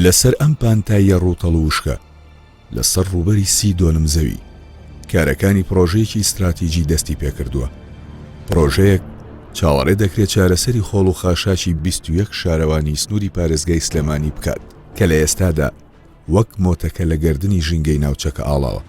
لەسەر ئەم پانتاییە ڕووتەڵ و وشکە لەسەر ڕووبەری 30 دۆلم زەوی کارەکانی پرۆژەیەکی استراتیجی دەستی پێکردووە. پرۆژەیەک چاوەڕێ دەکرێت چارەسەری خۆڵ و خاشاکی 21 شارەوانی سنووری پارێزگای سلێمانی بکات کە لە ئێستادا وەک مۆتەکە لە گەردنی ژینگەی ناوچەکە ئاڵاوە.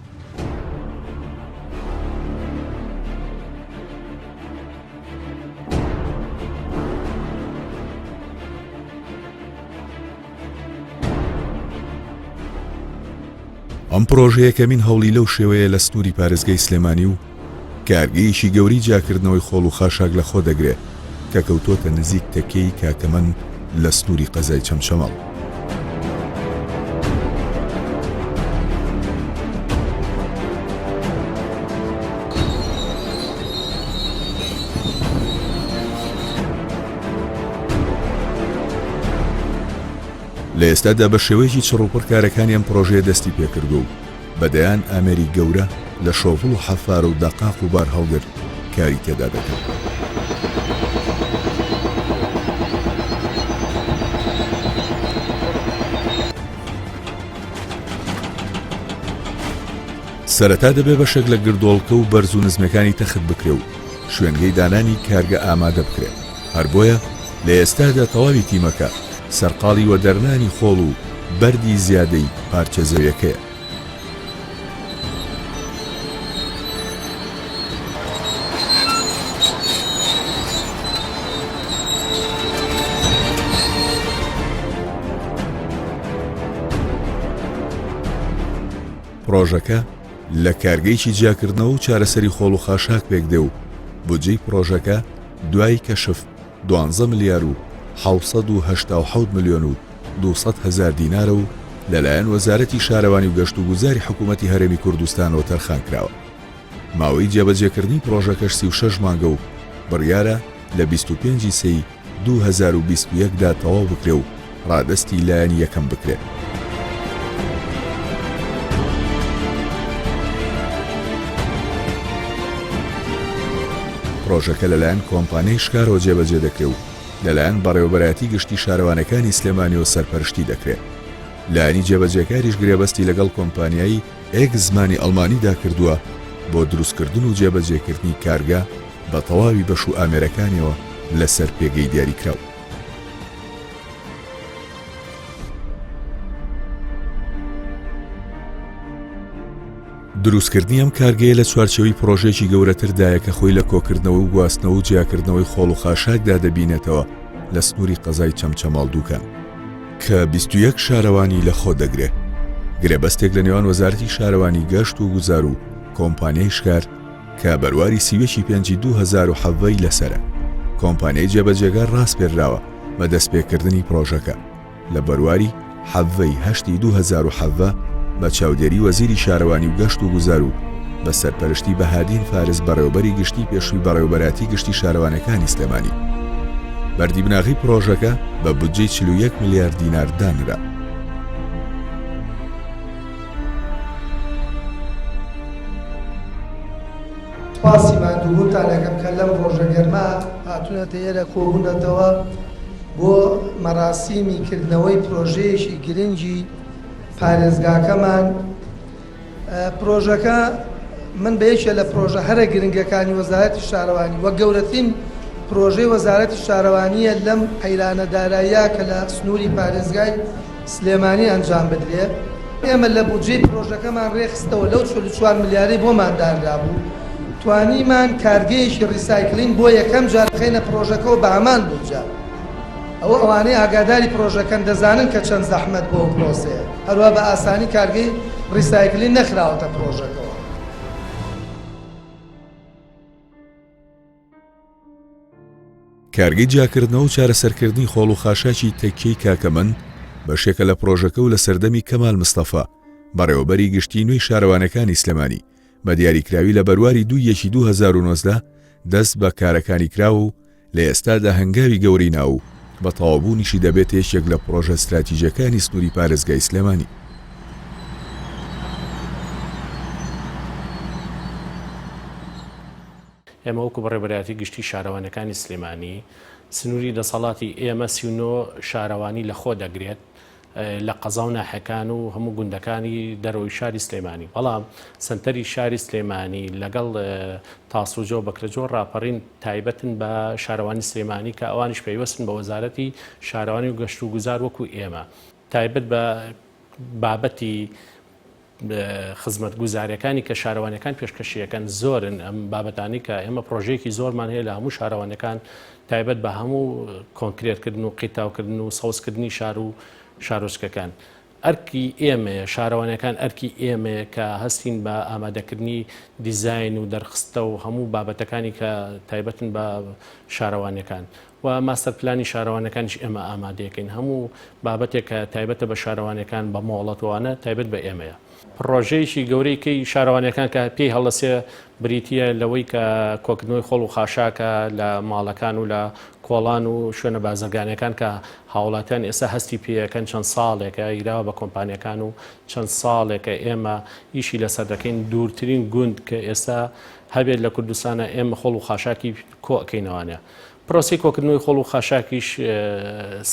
ئەم پرۆژەیە کەمین هەوڵی لەو شێوەیە لە سنووری پارێزگای سلێمانی و کارگەیەکی گەوری جاکردنەوەی خۆڵ و خاشاک لە خۆ دەگرێت کە کەوتۆتە نزیک تەکەی کاکەمەند لە سنووری قەزای چەمچەماڵ. لە ئێستادا بە شێوەیەکی چڕوپڕ کارەکانی ئەم پرۆژەیە دەستی پێکردو و بەدەیان ئامێری گەورە لە شۆڤڵ و حەفار و دەقاق و بار هەڵگرت کاری تێدا دەکرد. سەرەتا دەبێ بەشێک لە گردۆڵکە و بەرز و نزمەکانی تەخت بکرێ و شوێنگەی دانانی کارگە ئامادە بکرێت. هەر بۆیە لە ئێستادا تەواوی تیمەکە سەرقاڵی وەدەرنانی خۆڵ و بەردی زیادەی پارچە زەویەکەیە. پرۆژەکە لە کارگەیکی جیاکردنەوە و چارەسەری خۆڵ و خاشاک پێکدێ و بودجەی پرۆژەکە دوای کەشف 12 ملیار و 787 ملیۆن و 200 هزار دینارە و لەلایەن وەزارەتی شارەوانی و گەشت و گوزاری حکوومەتی هەرێمی کوردستانەوە تەرخان کراوە. ماوەی جێبەجێکردنی پرۆژەکەش 36 مانگە و بڕیارە لە 25 سەی 2021دا تەواو بکرێ و ڕادەستی لایەنی یەکەم بکرێت. پرۆژەکە لەلایەن کۆمپانیای شکارەوە جێبەجێ دەکرێت و لەلایەن بەڕێوەبەرایەتی گشتی شارەوانەکانی سلێمانیەوە سەرپەرشتی دەکرێت. لایەنی جێبەجێکاریش گرێبەستی لەگەڵ کۆمپانیایی ئێک زمانی ئەڵمانیدا کردووە بۆ دروستکردن و جێبەجێکردنی کارگا بە تەواوی بەش و ئامێرەکانیەوە لەسەر پێگەی دیاریکراو. دروستکردنی ئەم کارگەیە لە چوارچێوەی پرۆژێکی گەورەتردایە کە خۆی لە کۆکردنەوە و گواستنەوە و جیاکردنەوەی خۆڵ و خاشاکدا دەبینێتەوە لە سنووری قەزای چەمچەماڵ دووکان کە 21 شارەوانی لە خۆ دەگرێت. گرێبەستێک لە نێوان وەزارەتی شارەوانی گەشت و گوزار و کۆمپانیای شکار کە بەرواری سیوێکی 2007 لەسرە. کۆمپانیای جێبەجێگار ڕاست پێراوە بە دەستپێکردنی پرۆژەکە لە بەرواری 8 2007 بە چاودێری وەزیری شارەوانی و گەشت و گوزار و بە سەرپەرشتی بەهادین فارس بەڕێوەبەری گشتی پێشووی بەڕێوەبەراتی گشتی شارەوانەکانی سلێمانی. بەردی بناغی پرۆژەکە بە بودجەی 41 ملیار دینار دانرا. سپاسی مادووبووتان ئەەکەم کە لەم ڕۆژە گەرما هاتوونەتە ئێرە کۆبوونەتەوە بۆ مەراسیمی کردنەوەی پرۆژەیەکی گرنگی پارێزگاکەمان. پرۆژەکە من بەیەکێ لە پرۆژە هەرە گرنگەکانی وەزارەتی شارەوانی وە گەورەترین پرۆژەی وەزارەتی شارەوانیە لەم قەیرانە داراییە کە لە سنووری پارێزگای سلێمانی ئەنجام بدرێت. ئێمە لە بودجەی پرۆژەکەمان ڕێخستەوە لەو 44 ملیارەی بۆمان دانرا بوو، توانیمان کارگەیەکی ڕیسایکلین بۆ یەکەم جار بخەینە پرۆژەکەەوە بە هەمان بودجە. ئەوانەی ئاگاداری پرۆژەکەن دەزانن کە چەند زەحمەت بۆ پرۆسەیە، هەروە بە ئاسانی کارگەی ڕیسایکلین نەخراوەتە پرۆژەکەەوە. کارگەی جیاکردنەوە و چارەسەرکردنی خۆڵ و خاشاکی تەکیەی کاکەمەن بەشێکە لە پرۆژەکە و لە سەردەمی کەمال مستەفا بەڕێوەبەری گشتی نوێی شارەوانەکانی سلێمانی بە دیاریکراوی لە بەرواری 2019 دەست بە کارەکانی کراوە و لە ئێستادا هەنگاوی گەوری ناو بە تەواوبوونیشی دەبێت یەکێک لە پرۆژە استراتیژیەکانی سنووری پارێزگای سلێمانی. ئێمە وەکو بەڕێوەبەرایەتی گشتی شارەوانەکانی سلێمانی سنووری دەسەڵاتی ئێمە 39 شارەوانی لە خۆ دەگرێت لە قەزا و ناحەکان و هەموو گوندەکانی دەرەوەی شاری سلێمانی. بەڵام سنتەری شاری سلێمانی لەگەڵ تاسوجۆ بەکرەجۆ ڕاپەڕین تایبەتن بە شارەوانی سلێمانی کە ئەوانش پێیوەستن بە وەزارەتی شارەوانی و گەشت و گوزار وەکو ئێمە تایبەت بە بابەتی خزمەت گوزاریەکانی کە شارەوانەکان پێشکەشیەکەن زۆرن. ئەم بابەتانی کە ئێمە پرۆژەیەکی زۆرمان هەیە لە هەموو شارەوانەکان تایبەت بە هەموو کۆنکرێتکردن و قیتاوکردن و سەوزکردنی شار و شارۆچکەکان. ئەرکی ئێمەیە شارەوانەکان ئەرکی ئێمەیە کە هەستین بە ئامادەکردنی دیزاین و دەرخستە و هەموو بابەتەکانی کە تایبەتن بە شارەوانەکان و ماستەر پلانی شارەوانەکانیش ئێمە ئامادەیەکەین. هەموو بابەتێک کە تایبەتە بە شارەوانەکان بە مۆڵەتوانە تایبەت بە ئێمەیە. پرۆژەیەکی گەورەیکەی شارەوانەکان کە پێی هەڵەسێ بریتە لەوەی کە کۆکردنەوەی خۆڵ و خاشاکە لە ماڵەکان و لە کۆڵان و شوێنە بازرگانیەکان کە هاوڵاتیان ئێستا هەستی پێەکەن چەند ساڵێکە ئیراوە بە کۆمپانیەکان و چەند ساڵێکە ئێمە ئیشی لەسەر دەکەین. دوورترین گوند کە ئێستا هەبێت لە کوردستانە ئێمە خۆڵ و خاشاکی کۆکەینەوانە. پرۆسی کۆکردنەوەی خۆڵ و خاشاکیش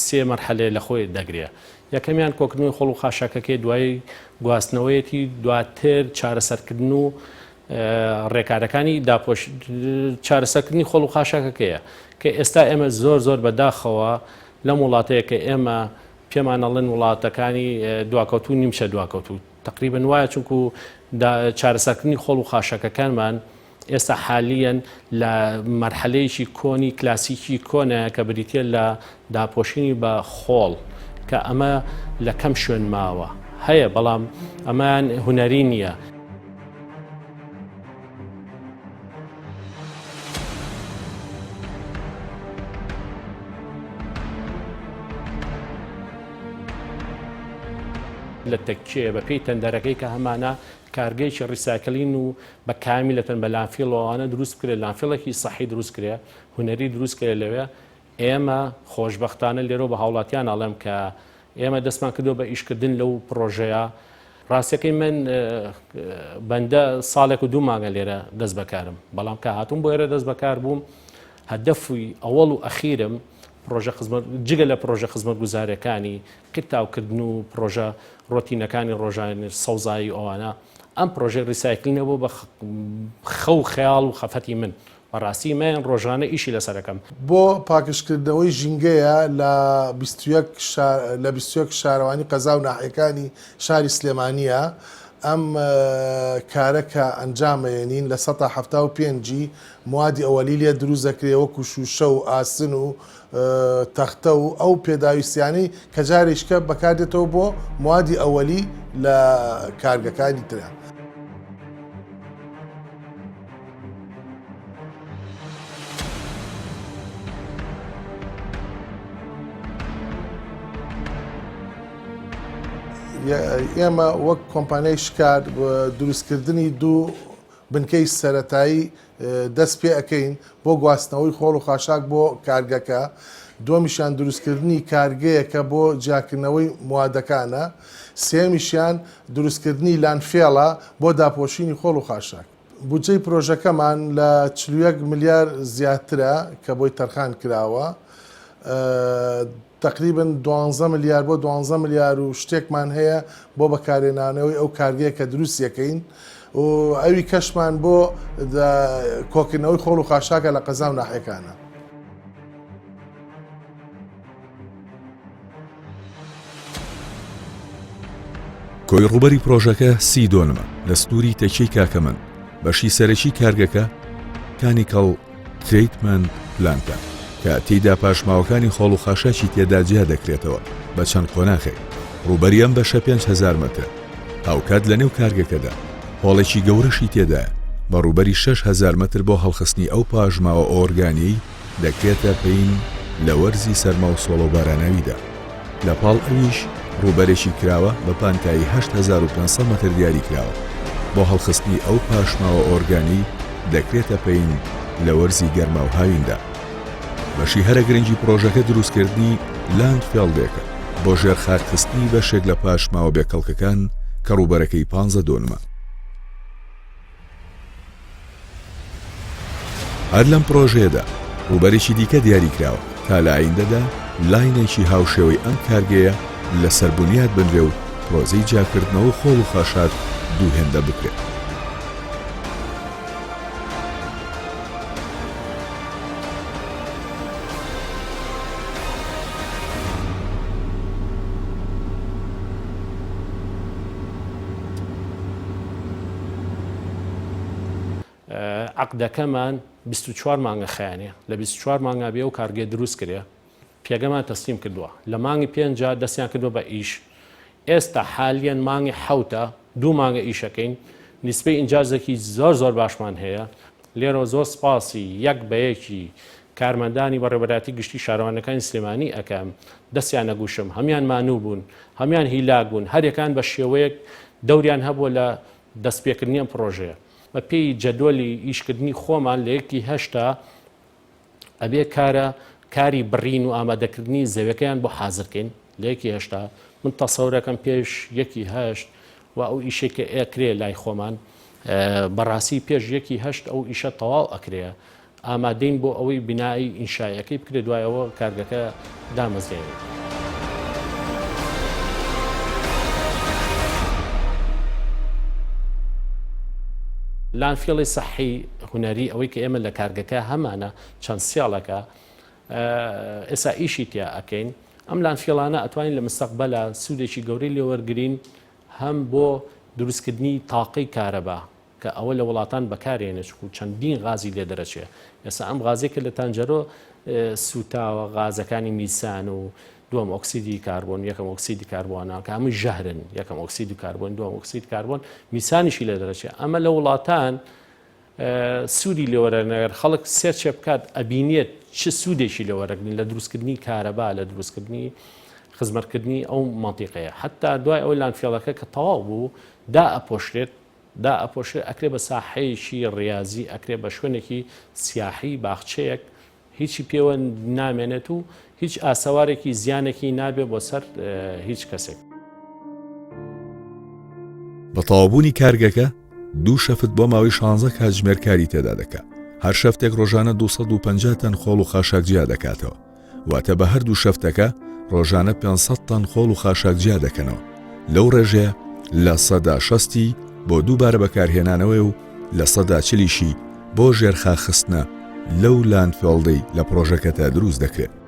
سێ مەرحەلەیە لە خۆی دەگرێت. یەکەمیان کۆکردنەوەی خۆڵ و خاشاکەکەی دوای گواستنەوەیەتی دواتر چارەسەرکردن و ڕێکارەکانی چارەسەرکردنی خۆڵ و خاشاکەکەیە کە ئێستا ئێمە زۆر بەداخەوە لەم وڵاتەیە کە ئێمە پێمانەڵێن وڵاتەکانی دواکەوتو نیمچە دواکەوتو تقریبن وایە چونکو چارەسەرکردنی خۆڵ و خاشاکەکانمان ئێستا حالیەن لە مەرحەلەیەکی کۆنی کلاسیکی کۆنە کە بریتە لە داپۆشینی بە خۆڵ کە ئەمە لە کەم شوێن ماوە هەیە بەڵام ئەمان هونەری نییە. لە تەکچێ بە پێی تەندەرەکەی کە هەمانە کارگەیکی ڕیساکلین و بە کامیلەتەن بە لانفیڵەوانە دروست کرێ لانفیڵێکی سەحی دروست کرێ هونەری دروست کرێ لەوێ. ئێمە خۆشبەختانە لێرە بە هاوڵاتیان ئاڵێم کە ئێمە دەستمان کردو بە ئیشکردن لەو پرۆژەیە. ڕاستەکەی من بەندە ساڵێک و 2 مانگە لێرە دەست بەکارم بەڵام کە هاتووم بۆ ئێرە دەست بەکار بووم هەدەفی ئەوەڵ و ئەخیرم جگە لە پرۆژە خزمەت گوزارەکانی قیتاوکردن و پرۆژە ڕۆتینەکانی ڕۆژانی سەوزایی ئەوانە ئەم پرۆژە ریسایکلینەوە بە خەو خەیاڵ و خەفەتی من بەڕاستی من ڕۆژانە ئیشی لەسەرەکەم. بۆ پاکشکردنەوەی ژینگەیە لە 21 شارەوانی قەزا و ناحیەکانی شاری سلێمانیە ئەم کارەکە ئەنجامەیەنین لە 1975 موادی ئەوەلی لێ دروست دەکرێت وەکو شوشە و ئاسن و تەختە و ئەو پێداویستیانەی کە جارێککە بەکاردێتەوە بۆ موادی ئەوەلی لە کارگەکانی ترە. ئێمە وەک کۆمپانیای شکار دروستکردنی دوو بنکەی سەرەتایی دەست پێ ئەەکەین بۆ گواستنەوەی خۆڵ و خاشاک بۆ کارگەکە. دومیشیان دروستکردنی کارگەیەکە بۆ جیاکردنەوەی موادەکانە. سێمیشیان دروستکردنی لانفێڵە بۆ داپۆشینی خۆڵ و خاشاک. بودجەی پرۆژەکەمان لە 41 ملیار زیاترە کە بۆی تەرخان کراوە تقریبا 12 ملیار بۆ 12 ملیار و شتێکمان هەیە بۆ بەکارێنانەوەی ئەو کارگەیە کە دروستیەکەین و ئەوی کەشمان بۆ کۆکردنەوەی خۆڵ و خاشاکە لە قەزا و ناحیەکانە. کۆی ڕوبەری پرۆژەکە 30 دۆنمە لە سنووری تەکیەی کاکەمەند بەشی سەرەکی کارگەکە کانیکەڵ تریتمەنت پلانتە کە تێیدا پاشماوەکانی خۆڵ و خاشاکی تێدا جیا دەکرێتەوە بە چەند قۆناغێک ڕوبەری ئەم بەشە 5,000 متر هاوکات لە نێو کارگەکەدا هۆڵێکی گەورەشی تێدایە بە ڕوبەری 6,000 متر بۆ هەڵخستنی ئەو پاژماوە ئۆرگانی دەکرێتە پێین لە وەرزی سەرما و سۆڵە و باراناویدا لە پاڵ ئەویش ڕوبەرێکی کراوە بە پانتایی 8,500 متر دیاری کراوە بۆ هەڵخستنی ئەو پاشماوە ئۆرگانی دەکرێتە پێین لە وەرزی گەرما و هاویندا بەشی هەرە گرنگی پرۆژەکە دروستکردنی لاندفیلدێکە بۆ ژێرخاکخستنی بەشێک لە پاشماوە بێکەڵکەکان کە ڕوبەرەکەی 15 دۆنمە. هەر لەم پرۆژەیەدا ڕوبەرێکی دیکە دیاری کراوە تا لە ئایندەدا لاینێکی هاوشێوەی ئەم کارگەیە لەسەر بنیاد بنرێ و پرۆزەی جاکردنەوە خۆڵ و خاشات دووهێندە بکرێت. عقدەکەمان 24 مانگە خیانێ لە 24 مانگا بێ و کارگێ دروست کرێ پێگەمان تەسلیم کردووە لە مانگی 5 دەستیان کردووە بە ئیش ئێستا حالیان مانگی 7 دوو مانگە ئیشەکەین نیسبەی ئینجازێکی زۆر باشمان هەیە لێرە زۆر سپاسی یەک بەیەکی کارمەندانی بەڕێوەبەراتی گشتی شارەوانەکانی سلێمانی ئەەکەم دەستیان نەگوشم هەمیان مانوو بوون هەمیان هیلاک بوون هەرێکان بە شێوەیەک دەوریان هەبووە لە دەستپێکردنی ئەم پرۆژەیە بە پێی جەدۆلی ئیشکردنی خۆمان لە 1/8 ئەبێ کاری بڕین و ئامادەکردنی زەویەکەیان بۆ حازرکەین لە 1/8 من تەسەورەکەم پێش 1/8 و ئەو ئیشێکە ئەکرێ لای خۆمان بەڕاستی پێش 1/8 ئەو ئیشە تەواو ئەکرێ ئامادەین بۆ ئەوەی بینایی ئینشایەکەی بکرێت دوایەوە کارگەکە دامەزرێنێت. لانفیڵی سەحی هونەری ئەوەی کە ئێمە لە کارگەکە هەمانە چەند سیاڵەکە ئێستا ئیشی تیا ئەکەین ئەم لانفیڵانە ئەتوانین لە مستەقبەلە سوودێکی گەورەی لێوەرگرین هەم بۆ دروستکردنی تاقی کارەبا کە ئەوە لە وڵاتان بەکارێنێت و چەندین غازی لێ دەرەچێ ئێستا ئەم غازێکە لە تەنجەرۆ سوتاوە غازەکانی میسان و دووەم ئۆکسیدی کاربۆن یەکەم ئۆکسیدی کاربۆنە کە هەمووی ژەهرن یەکەم ئۆکسیدی کاربۆن دووەم ئۆکسید کاربۆن میسانیشی لێ دەرەچێت ئەمە لە وڵاتان سوودی لێوەرەنەر خەڵک سێرچێ بکات ئەبینێت چه سوودێکی لێوەرەگرین لە دروستکردنی کارەبا لە دروستکردنی خزمەتکردنی ئەو مانتیقەیە حتا دوای ئەوەی لانفیڵەکە کە تەواو بوو دا ئەپۆشرێت ئەکرێ بە ساحەیەکی ڕاضی ئەکرێ بە شوێنێکی سیاحی باخچەیەک هیچی پێوە نامێنێت و هیچ ئاسەوارێکی زیانێکی نابێ بۆ سەر هیچ کەسێک. بە تەواوبوونی کارگەکە دوو شەفت بۆ ماوەی 16 کاتژمێرکاری تێدا دەکات هەر شەفتێک ڕۆژانە 250 تەن خۆڵ و خاشاک جیا دەکاتەوە واتە بە هەردوو شەفتەکە ڕۆژانە 500 تەن خۆڵ و خاشاک جیا دەکەنەوە لەو ڕێژەیە لە 160 بۆ دووبارە بەکارهێنانەوەی و لە 140 بۆ ژێرخاخستنە لەو لاندفیڵدەی لە پرۆژەکەتە دروست دەکرێت.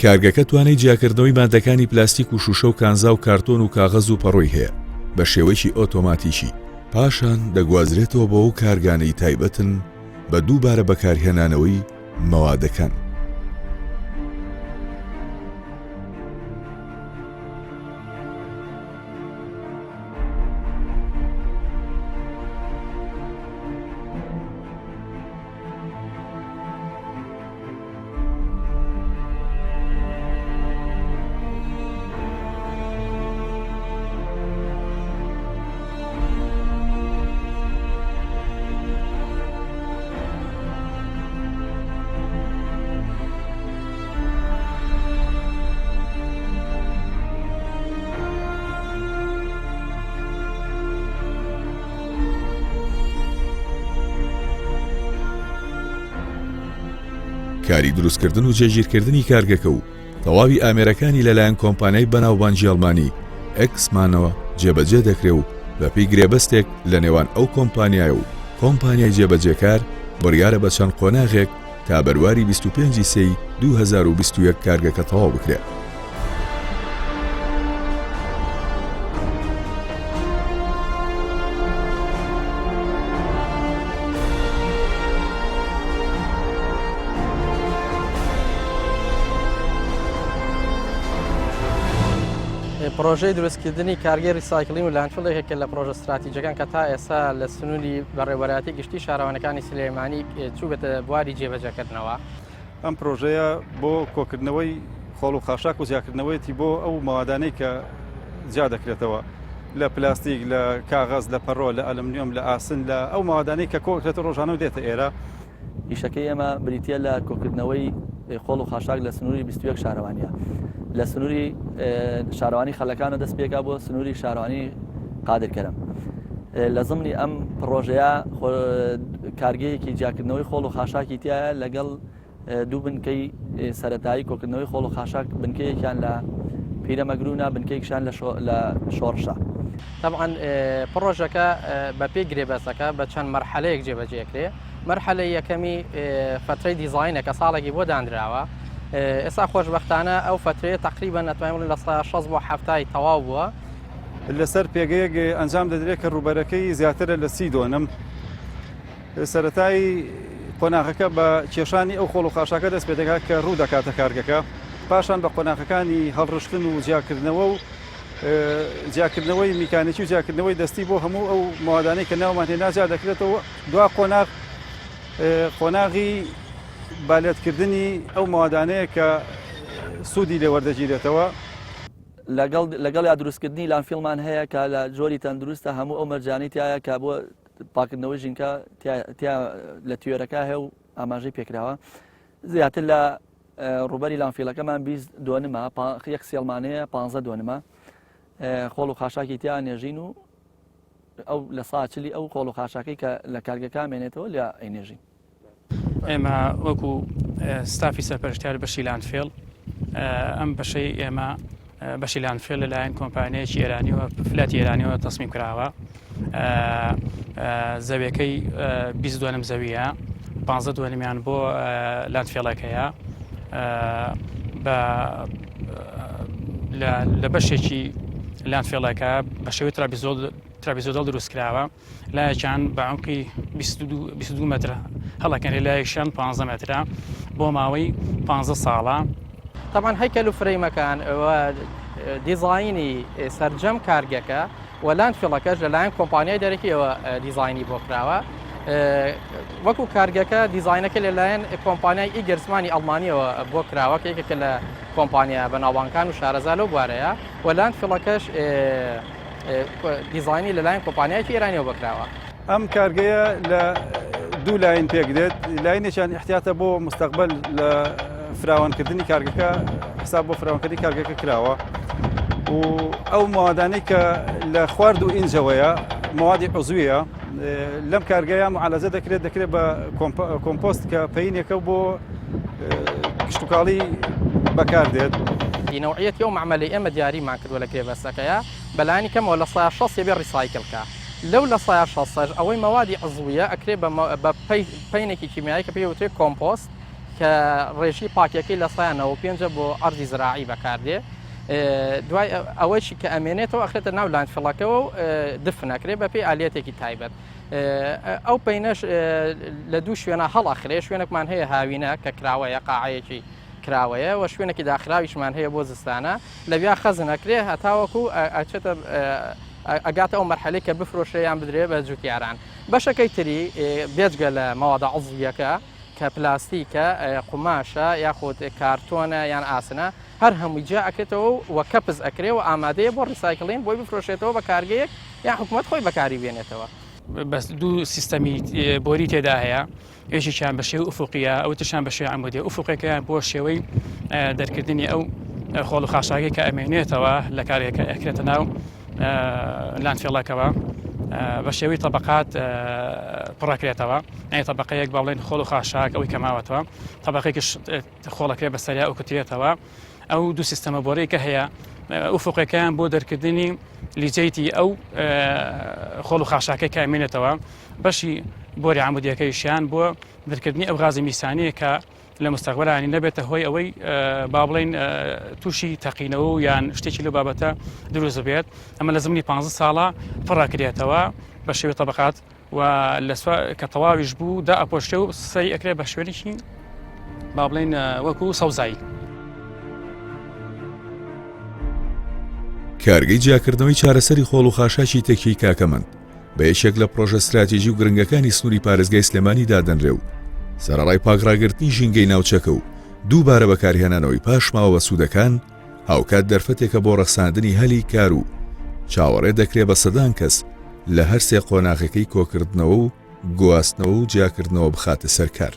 کارگەکە توانای جیاکردنەوەی مادەکانی پلاستیک و شوشە و کانزا و کارتۆن و کاغەز و پەڕۆی هەیە بە شێوەیەکی ئۆتۆماتیکی پاشان دەگوازرێتەوە بۆ ئەو کارگانەی تایبەتن بە دووبارە بەکارهێنانەوەی مەوادەکان. کاری دروستکردن و جێگیرکردنی کارگەکە و تەواوی ئامێرەکانی لەلایەن کۆمپانیای بەناوبانگی ئەڵمانی ئەکسمانەوە جێبەجێ دەکرێت و بەپێی گرێبەستێک لە نێوان ئەو کۆمپانیای و کۆمپانیای جێبەجێکار بڕیارە بە چەند قۆناغێک تا بەرواری 25 سەی 2021 کارگەکە تەواو بکرێت. پرۆژەی دروستکردنی کارگەری ریسایکلینگ و لاندفیڵێکێکە لە پرۆژە استراتیجیەکان کە تا ئێستا لە سنووری بەڕێوەبەرەتی گشتی شارەوانەکانی سلێمانی چوو بێتە بواری جێبەجێکردنەوە. ئەم پرۆژەیە بۆ کۆکردنەوەی خۆڵ و خاشاک و زیادکردنەوەیەتی بۆ ئەو مەوادانەی کە جیا دەکرێتەوە لە پلاستیک، لە کاغەز، لە پەڕۆ، لە ئەلمنیۆم، لە ئاسن، لە ئەو مەوادانەی کە کۆکرێتە ڕۆژانە و دێتە ئێرە. ئیشەکەی ئێمە بریتە لە کۆکردنەوەی خۆڵ و خاشاک لە سنووری 21 شارەوانیە. لە سنووری شارەوانی خەلەکانە دەست پێکا بۆ سنووری شارەوانی قادرکەرم. لە زمانی ئەم پرۆژەیە کارگەیەکی جیاکردنەوەی خۆڵ و خاشاکی تایە لەگەڵ دوو بنکەی سەرەتایی کۆکردنەوەی خۆڵ و خاشاک بنکەیەکیان لە پیرەمەگرونە، بنکەیەکیان لە شۆڕشە. طبعاً پرۆژەکە بە پێی گرێبەستەکە بە چەند مەرحەلەیەک جێبەجێکرێ. مەرحەلەی یەکەمی فترەی دیزاینەکە ساڵێکی بۆ دانراوە. ئێستا خۆشبەختانە ئەو فترەیە تقریبا نەتوانین لە 6 بۆ 7 تەواو بووە. لەسەر پێگەیەک ئەنجام دەدرێت کە ڕوبەرەکەی زیاترە لە 30 دۆنم. سەرەتایی قۆناغەکە بە کێشانی ئەو خۆڵ و خاشاکە دەست پێ دەکات کە ڕوو دەکاتە کارگەکە. پاشان بە قۆناغەکانی هەڵڕشتن و جیاکردنەوە و جیاکردنەوەی میکانیکی و جیاکردنەوەی دەستی بۆ هەموو ئەو مەوادانەی کە ناومان هێنا جیا دەکرێتەوە. دوا قۆناغی بالێتکردنی ئەو مەوادانەیە کە سوودی لێ وەردەگیرێتەوە. لەگەڵ یا دروستکردنی لانفیڵمان هەیە کە لە جۆری تەندروستە هەموو ئەو مەرجانەی تایە کە بۆ پاکردنەوەی ژینکە لە توێرەکە هەیە و ئاماژەی پێکراوە. زیاتر لە ڕوبەری لانفیڵەکەمان 20 دۆنمە، یەک سێڵمانەیە 15 دۆنمە خۆڵ و خاشاکی تیا نێژین و ئەو لە ساچلی ئەو خۆڵ و خاشاکەی کە لە کارگەکە مێنێتەوە لە ئەینێژین. ئێمە وەکو ستافی سەرپەرشتیار بەشی لاندفیڵ ئەم بەشەی ئێمە بەشی لاندفیڵ لەلایەن کۆمپانیایەکی ئێرانیەوە فلاتی ئێرانیەوە تەسمیم کراوە. زەویەکەی 20 دۆنم زەویە، 15 دۆنمیان بۆ لاندفیڵەکەیە. لە بەشێکی لاندفیڵەکە بە شێوەی ترابیزۆدەڵ دروستکراوە، لایەکیان بە عمقی 22 مەترە هەڵەکەن، لایەکشان 15 مەترە بۆ ماوەی 15 ساڵە. طبعاً هەیکەل و فرەیمەکان دیزاینی سەرجەم کارگەکە و لاندفیڵەکەش لەلایەن کۆمپانیای دەرەکیەوە دیزاینی بۆ کراوە. وەکو کارگەکە دیزاینەکە لەلایەن کۆمپانیای ئیگەرزمانی ئەڵمانیەوە بۆ کراوە کە یەکێکە لە کۆمپانیا بەناوبانگەکان و شارەزا لەو بوارەیە، و لاندفیڵەکەش دیزاینی لەلایەن کۆمپانیایەکی ئێرانیەوە بکراوە. ئەم کارگەیە لە دوو لاین پێک دێت. لاینێکیان احتیاتە بۆ مستەقبل لە فراوانکردنی کارگەکە، حساب بۆ فراوانکردنی کارگەکە کراوە و ئەو مەوادانەی کە لە خوارد و ئینجەوەیە مەوادی عوزویە لەم کارگەیە معالەجە دەکرێت بە کۆمپۆست کە پەینێکە بۆ کشتتوکاڵی بەکاردێت. نوعیەتی ئەو معمەلەی ئێمە دیاریمان کردووە لە گرێبەستەکەیە بەلایانی کەمەوە لە 6 بێ ریسایکلکە. لەو لە 6 ئەوەی مەوادی عزویە ئەکرێ بە پەینێکی کیمیایی کە پێوترێت کۆمپۆست کە ڕێژی پاکیەکەی لە 5 بۆ ئەرزی زراعی بەکاردێ. دوای ئەوەیشی کە ئەمێنێتەوە ئەخرێتە ناو لاندفیڵەکەەوە و دفنەکرێ بە پێی ئالێتێکی تایبەت. ئەو پەینەش لە دوو شوێنە هەڵەخرێ، شوێنێکمان هەیە هاوینە کە کراوەیە قاعەیەکی کراوەیە و شوێنێکی داخراویشمان هەیە بۆ زستانە، لەویا خەزنەکرێ هەتاوەکو ئەچێتە ئەگاتە ئەو مەرحەلەی کە بفرۆشەیان بدرێ بە جوتیاران. بەشەکەی تری بێجگە لە مەوادە عوزویەکە کە پلاستیکە، قوماشە، یاخود کارتۆنە یان ئاسنە، هەر هەمووی جا ئەکرێتەوە و کەپز ئەکرێ و ئامادەیە بۆ ریسایکلین بۆی بفرۆشێتەوە بە کارگەیەک یان حکوومەت خۆی بەکاری بێنێتەوە. بەس دوو سیستەمی بۆری تێدا هەیە، یەکێکیان بە شێوەی ئوفوقیە، ئەوترشان بە شێوەی عەمودیە. ئوفوقیەکەیان بۆ شێوەی دەرکردنی ئەو خۆڵ و خاشاکێک کە ئەمێنێتەوە لە کارێکە ئەکرێتە ناو لاندفیڵەکەەوە. بە شێوەی تەبقات پڕەکرێتەوە ئەی تەبقەیەک با بڵێن خۆڵ و خاشاک ئەوەی کەماوەتەوە تەبقێکیش خۆڵەکرێت بەسەریا ئەو کوترێتەوە ئەو دوو سیستەمە بۆرەی کە هەیە ئوفقەکەیان بۆ دەرکردنی لیجەیتی ئەو خۆڵ و خاشاکەی کامێنێتەوە بەشی بۆری عمودیەکەیشیان بۆ دەرکردنی ئەو غازی میسانەیە کە لە مستەقبلانی نەبێتە هۆی ئەوەی با بڵێن تووشی تەقینەوە و یان شتێکی لە بابەتە دروست بێت ئەمە لە زمانی 15 ساڵە پڕەکرێتەوە بە شێوەی تەبقات و کە تەواویش بوو دا ئەپۆشتێ و سەری ئەکرێت بە شوێنێکی با بڵێن وەکو سەوزایی. کارگەی جیاکردنەوەی چارەسەری خۆڵ و خاشاکی تێکی کاکەمەند بە یەکێک لە پرۆژە استراتیژی و گرنگەکانی سنووری پارێزگای سلێمانی دادەنرێ و سەرەڕای پاکڕاگررتنی ژینگەی ناوچەکە و دووبارە بەکارهێنانەوەی پاشماوە بە سوودەکان هاوکات دەرفەتێکە بۆ ڕەخساندنی هەلی کار و چاوەڕێ دەکرێت بە سەدان کەس لە هەر سێ قۆناغەکەی کۆکردنەوە و گواستنەوە و جیاکردنەوە بخاتە سەرکار.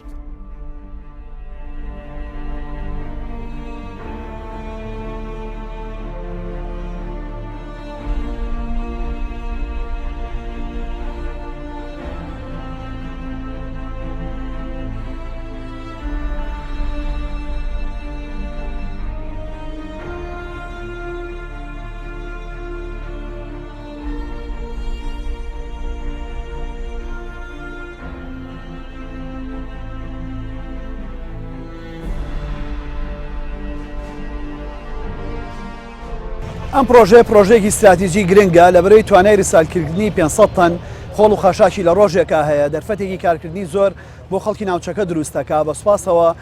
ئەم پرۆژەیەکی استراتیژی گرنگە لەبەرەوەی توانای ریسالکردنی 500 تن خۆڵ و خاشاکی لە ڕۆژێکە هەیە دەرفەتێکی کارکردنی زۆر بۆ خەڵکی ناوچەکە دروستەکە بە سوپاسەوە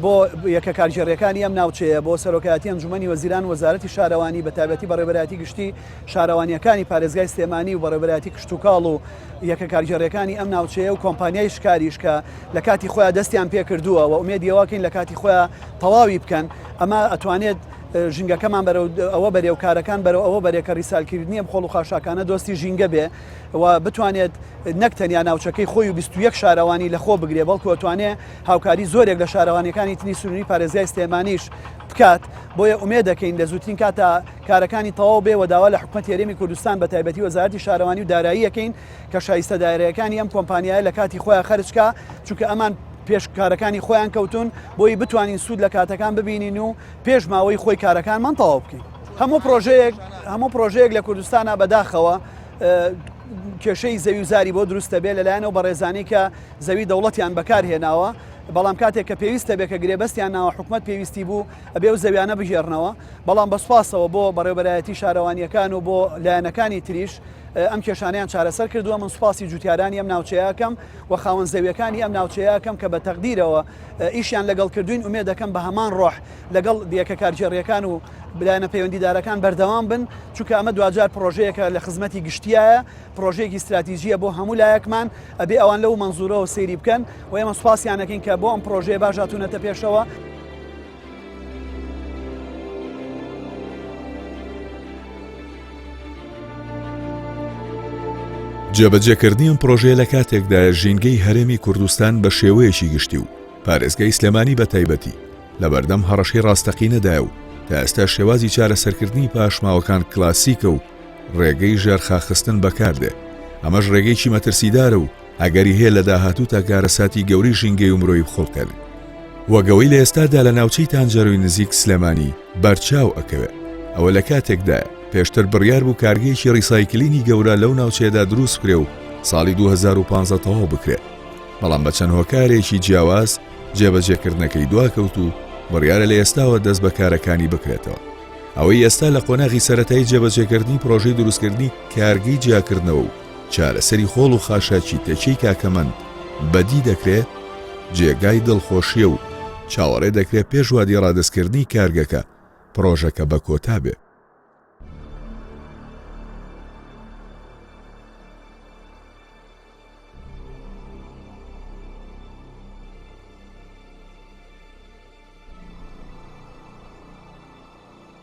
بۆ یەکە کارژێڕیەکانی ئەم ناوچەیە بۆ سەرۆکایەتی ئەنجومەنی وەزیران وەزارەتی شارەوانی بە تایبەتی بەڕێوەبەرایەتی گشتی شارەوانیەکانی پارێزگای سلێمانی و بەڕێوەبەرایەتی کشتوکاڵ و یەکە کارژێڕیەکانی ئەم ناوچەیە و کۆمپانیای شکاریش کە لە کاتی خۆیان دەستیان پێ کردووە و ئومێدیەوەکەین لە کاتی خۆیان تەواوی بکەن ئەمە ئەتوانێت ژینگەکەمان ئەوە بەرێو کارەکان بەرەو ئەوە بەرێکە ریسالکردنی ئەم خۆڵ و خاشاکانە دۆستی ژینگە بێ و بتوانێت نەک تەنیا ناوچەکەی خۆی و 21 شارەوانی لە خۆ بگرێ بەڵکو ئەتوانێت هاوکاری زۆرێک لە شارەوانیەکانی تنی سنووری پارێزگای سلێمانیش بکات بۆیە ئومێد دەکەین لە زووترین کاتە کارەکانی تەواو بێ و داوا لە حکومەت هێرێمی کوردستان بە تایبەتی وەزارەتی شارەوانی و دارایی یەکەین کە شایستە دایرەکانی ئەم کۆمپانیایە لە کاتی خۆیان خەرجکە چونکە ئەمان پێش کارەکانی خۆیان کەوتون بۆی بتوانین سوود لە کاتەکان ببینین و پێش ماوەی خۆی کارەکانمان تەواو بکەین. هەموو پرۆژەیەک لە کوردستانە بەداخەوە کێشەی زەوی و زاری بۆ دروستە بێ لەلایەنەوە بەڕێزانی کە زەوی دەوڵەتیان بەکارهێناوە بەڵام کاتێک کە پێویستە بێ کە گرێبەستیان ناوە حکومەت پێویستی بوو ئەبێ و زەویانە بژێڕنەوە بەڵام بەسپاسەوە بۆ بەڕێوەبەرایەتی شارەوانیەکان و بۆ لایەنەکانی تریش ئەم کێشانیان چارەسەر کردووە. من سوپاسی جوتیارانی ئەم ناوچەیەکەم و خاوەن زەویەکانی ئەم ناوچەیەکەم کە بە تەقدیرەوە ئیشیان لەگەڵ کردوین ئومێد دەکەم بە هەمان ڕۆح لەگەڵ دیەکە کارجێڕیەکان و بلایەنە پەیوەندیدارەکان بەردەوام بن چونکە ئەمە دوجار پرۆژەیەکە لە خزمەتی گشتیایە پرۆژەیەکی استراتیژیە بۆ هەموو لایەکمان ئەبێ ئەوان لەو مەنزورەوە سەیری بکەن و ئێمە سوپاسیانەکەین کە بۆ ئەم پرۆژەیە باشاتونەتە پێشەوە. جێبەجێکردنی ئەم پرۆژەیە لە کاتێکدا ژینگەی هەرێمی کوردستان بە شێوەیەکی گشتی و پارێزگای سلێمانی بە تایبەتی لە بەردەم هەڕەشەی ڕاستەقینەدایە و تا ئێستا شێوازی چارەسەرکردنی پاشماوەکان کلاسیکە و ڕێگەی ژێرخاخستن بەکاردێ. ئەمەش ڕێگەیکی مەترسیدارە و ئەگەری هەیە لە داهاتوو تا گارەساتی گەوری ژینگەی و مرۆی بخۆڵکەن. وەگەوەی لە ئێستادا لە ناوچەی تانجەروی نزیک سلێمانی بەرچاو ئەکەوێت ئەوە لە کاتێکدایە پێشتر بڕیار بوو کارگەیەکی ڕیسایکلینی گەورە لەو ناوچەیەدا دروست کرێ و ساڵی 2015 تەواو بکرێت بەڵام بە چەند هۆکارێکی جیاواز جێبەجێکردنەکەی دواکەوت و بڕیارە لە ئێستاوە دەست بە کارەکانی بکرێتەوە. ئەوەی ئێستا لە قۆناغی سەرەتایی جێبەجێکردنی پرۆژەی دروستکردنی کارگەی جیاکردنەوە و چارەسەری خۆڵ و خاشاکی تێچەی کاکەمەند بەدی دەکرێت جێگای دڵخۆشیە و چاوەڕێ دەکرێت پێش وادی ڕادستکردنی کارگەکە پرۆژەکە بە کۆتا بێت.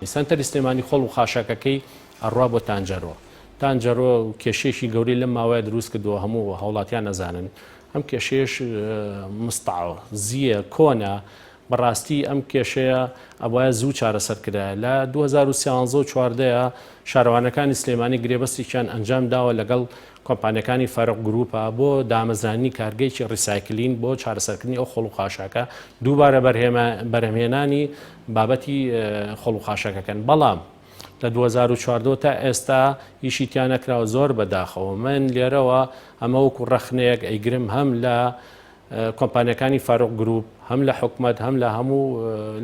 سنتەری سلێمانی خۆڵ و خاشاکەکەی ئەڕوا بۆ تانجەرۆ و کێشێشی گەوری لەم ماوەیە دروست کردووە هەموو هەوڵاتیان نەزانن ئەم کێشێش مستعۆ زیە کۆنا بەڕاستی ئەم کێشەیە ئەوە زوو چارەسەرکرا لە 2013 شارەوانەکانی سلێمانی گرێبەستێکیان ئەنجام داوە لەگەڵ کۆمپانیەکانی فەرق گروپە بۆ دامەزرانی کارگەیکی ڕیسایکلین بۆ چارەسەرکردنی ئەو خۆڵ و خاشاکە دووبارە بەرهێنانی بابەتی خۆڵ و خاشەکەکەن بەڵام لە 2014 تا ئێستا هیچیتیان نەکراوە زۆر بەداخەوە من لێرەوە ئەمە وەکو ڕەخنەیەک ئەیگرم هەم لە کۆمپانیەکانی فاروق گروپ هەم لە حکومەت هەم لە هەموو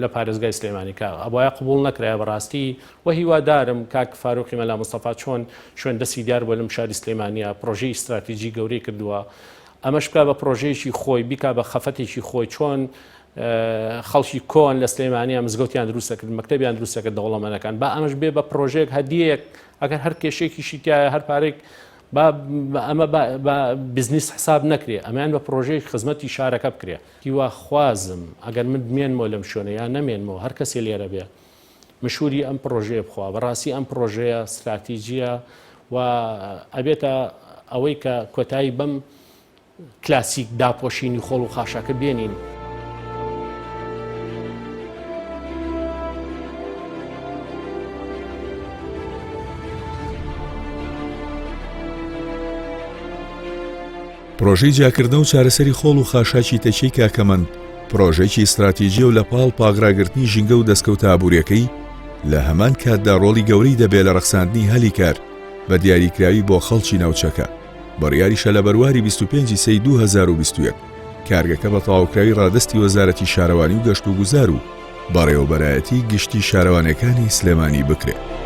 لە پارێزگای سلێمانیکە ئەوە قبول نەکرای بەڕاستی و هیوادارم کاک فاروقی مەلا مستەفا چۆن شوێن دەستی دیار بۆ لەم شاری سلێمانیە پرۆژەی استراتیژی گەورەی کردووە ئەمەش بکا بە پرۆژەیەکی خۆی بیکا بە خەفەتێکی خۆی چۆن خەڵکی کۆن لە سلێمانیە مزگەوتیان دروستەکرد مەکتەبیان دروستەکرد دەوڵەمەنەکان با ئەمەش بێ بە پرۆژەیەک هەدیەک ئەگەر هەر کێشێکیشی تایە هەر پارێک ئەمە بزنس حساب نەکرێ ئەمیان بە پرۆژەیەک خزمەتی شارەکە بکرێ هیوا خوازم ئەگەر من بمێنمەوە لەم شوێنە یان نەمێنمەوە هەر کەسێ لێرە بێ مشهوری ئەم پرۆژەیە بخوا بەڕاستی ئەم پرۆژەیە استراتیژیە و ئەبێتە ئەوەی کە کۆتایی بەم کلاسیک داپۆشینی خۆڵ و خاشاکە بێنین. پرۆژەی جاکردنە و چارەسەری خۆڵ و خاشاکی تەچەی کاکەمەند پرۆژێکی استراتیژیە و لە پاڵ پاگراگرتنی ژینگە و دەستکەوتە ئابوووریەکەی لە هەمان کاتدا ڕۆڵی گەورەی دەبێت لە ڕەخساندنی هەلی کار بە دیاریکراوی بۆ خەڵکی ناوچەکە بڕیاریشە لە بەرواری 25 سی 2021 کارگەکە بە تەواوکراوی ڕادستی وەزارەتی شارەوانی و گەشت و گوزار و بەڕێوەبەرایەتی گشتی شارەوانەکانی سلێمانی بکرێت.